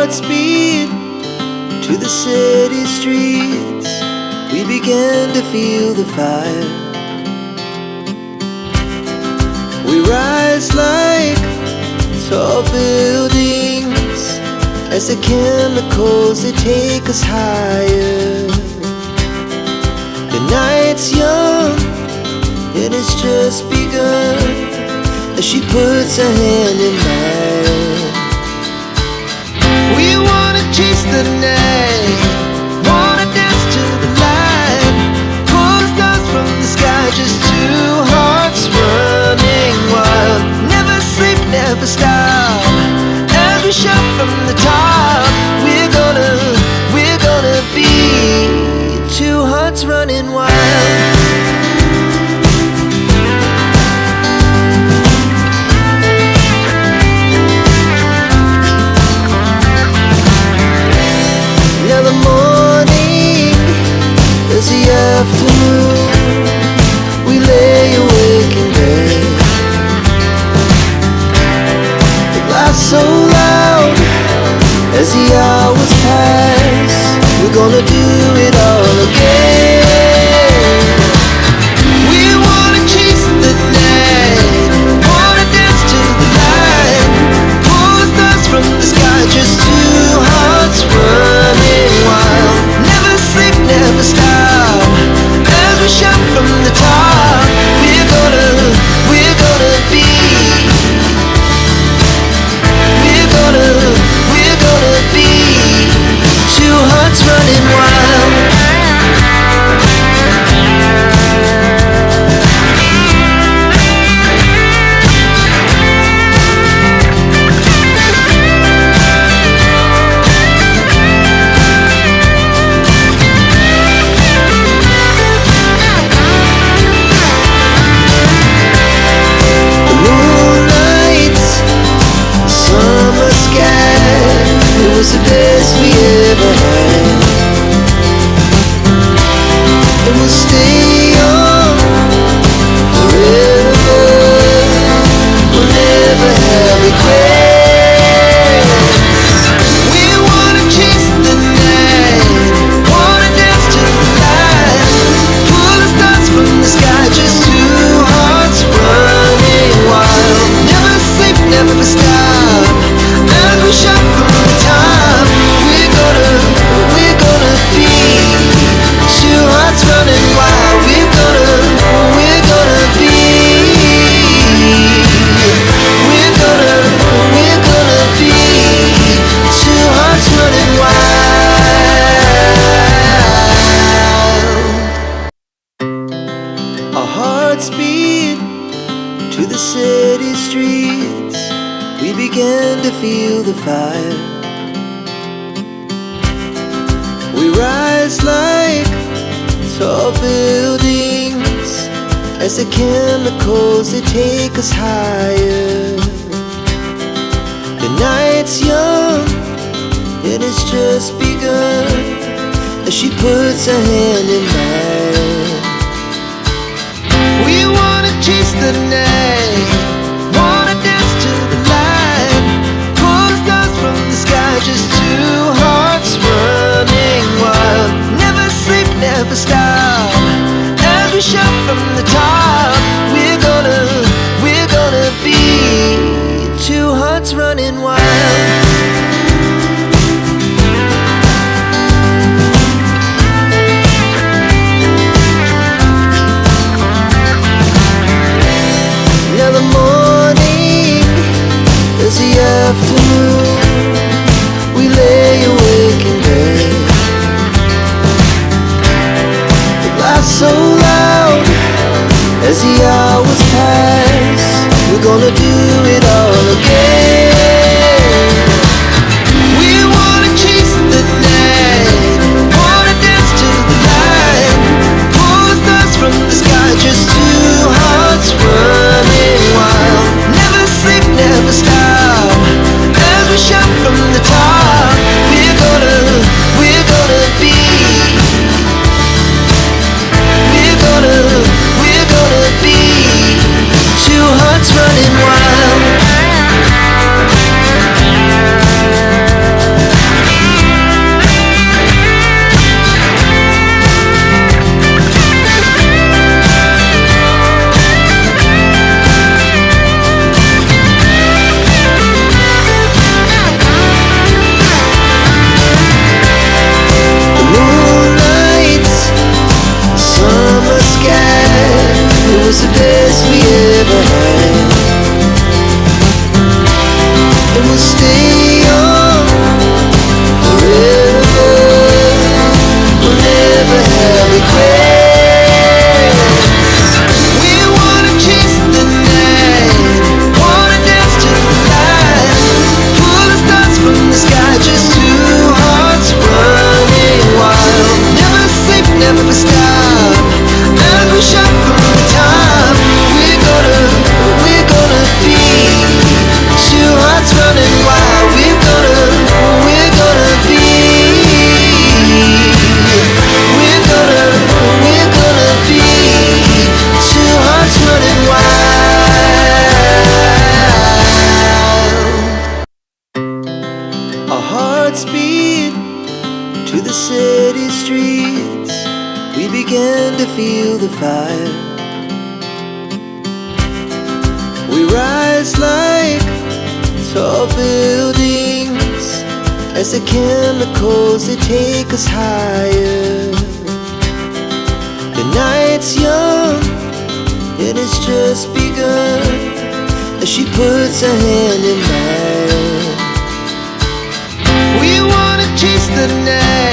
hearts beat to the city streets. We began to feel the fire. We rise like tall buildings as the chemicals, they take us higher. The night's young, it has just begun, as she puts her hand in mine. We wanna chase the night, wanna dance to the light, pull the stars from the sky, just two hearts running wild. Never sleep, never stop, as we shout from the top. We're gonna be two hearts running wild. Now the morning is the afternoon. We lay awake in bed. The laughs so loud as the hours pass. We're gonna do it all again. We wanna chase the night, wanna dance to the light, pull the stars from the sky, just two hearts running wild. Never sleep, never stop, as we shout from the top. We're gonna be, we're gonna be two hearts running wild. The moonlight, the summer sky, it was the best we ever had. And we'll stay on forever. We'll never have regrets. We wanna chase the night, wanna dance to the light, pull the stars from the sky, just two hearts running wild. Never sleep, never stop, as we shout from the top. We're gonna be two hearts running wild. We're gonna be, we're gonna be two hearts running wild. Our hearts beat to the city streets. We began to feel the fire. We rise like tall buildings as the chemicals, they take us higher. The night's young, it has just begun, as she puts her hand in mine. We wanna chase the night, wanna dance to the light, pull the stars from the sky, just two hearts running wild. Never sleep, never stop, as we shout from the top. We're gonna be two hearts running wild. Now the morning is the afternoon. We lay awake in bed. The laughs so loud as the hours pass. We're gonna do it all again. We wanna chase the night, wanna dance to the light, pull the stars from the sky, just two hearts running wild. Never sleep, never stop, as we shout from the top. We're gonna be, we're gonna be two hearts running wild. the fire. We rise like tall buildings as the chemicals they take us higher. The night's young, it has just begun as she puts her hand in mine. We wanna chase the night